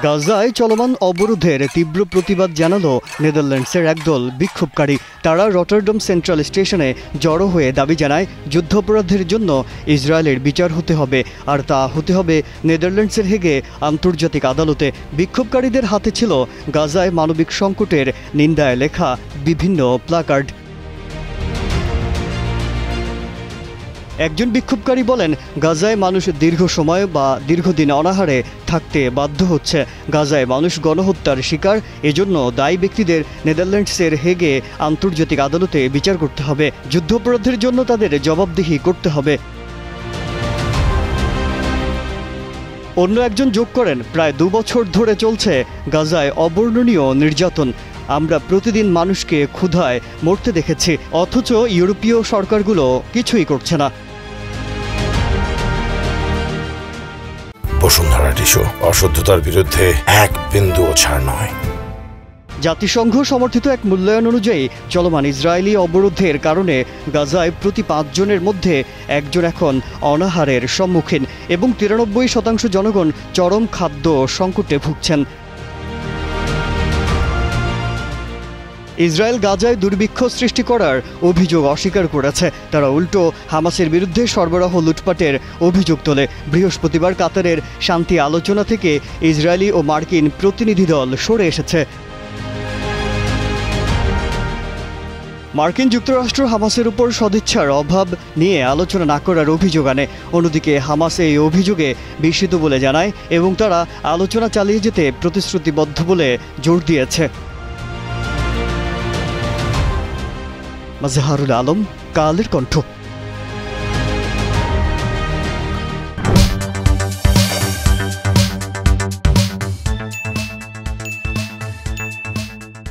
গাজায় চলমান অবরোধের তীব্র প্রতিবাদ জানালো নেদারল্যান্ডসের একদল বিক্ষোভকারী। তারা রটারডাম সেন্ট্রাল স্টেশনে জড়ো হয়ে দাবি জানায় যুদ্ধাপরাধের জন্য ইসরায়েলের বিচার হতে হবে, আর তা হতে হবে নেদারল্যান্ডসের হেগে আন্তর্জাতিক আদালতে। বিক্ষোভকারীদের হাতে ছিল গাজায় মানবিক সংকটের নিন্দায় লেখা বিভিন্ন প্ল্যাকার্ড। একজন বিক্ষোভকারী বলেন, গাজায় মানুষ দীর্ঘ সময় বা দীর্ঘদিন অনাহারে থাকতে বাধ্য হচ্ছে। গাজায় মানুষ গণহত্যার শিকার, এজন্য দায়ী ব্যক্তিদের নেদারল্যান্ডসের হেগে আন্তর্জাতিক আদালতে বিচার করতে হবে। যুদ্ধাপরাধের জন্য তাদের জবাবদিহি করতে হবে। অন্য একজন যোগ করেন, প্রায় 2 বছর ধরে চলছে গাজায় অবর্ণনীয় নির্যাতন। আমরা প্রতিদিন মানুষকে ক্ষুধায় মরতে দেখেছি, অথচ ইউরোপীয় সরকারগুলো কিছুই করছে না। বসুন্ধরা টিস্যু, অশুদ্ধতার বিরুদ্ধে এক বিন্দুও ছাড় নয়। জাতিসংঘ সমর্থিত এক মূল্যায়ন অনুযায়ী চলমান ইসরায়েলি অবরোধের কারণে গাজায় প্রতি 5 জনের মধ্যে একজন এখন অনাহারের সম্মুখীন এবং 93% জনগণ চরম খাদ্য সংকটে ভুগছেন। ইসরায়েল গাজায় দুর্ভিক্ষ সৃষ্টি করার অভিযোগ অস্বীকার করেছে। তারা উল্টো হামাসের বিরুদ্ধে সরবরাহ লুটপাটের অভিযোগ তোলে। বৃহস্পতিবার কাতারের শান্তি আলোচনা থেকে ইসরায়েলি ও মার্কিন প্রতিনিধি দল সরে এসেছে। মার্কিন যুক্তরাষ্ট্র হামাসের উপর সদিচ্ছার অভাব নিয়ে আলোচনা না করার অভিযোগ আনে। অন্যদিকে হামাস এই অভিযোগে বিস্মিত বলে জানায় এবং তারা আলোচনা চালিয়ে যেতে প্রতিশ্রুতিবদ্ধ বলে জোর দিয়েছে। মাজহারুল আলম, কালের কণ্ঠ।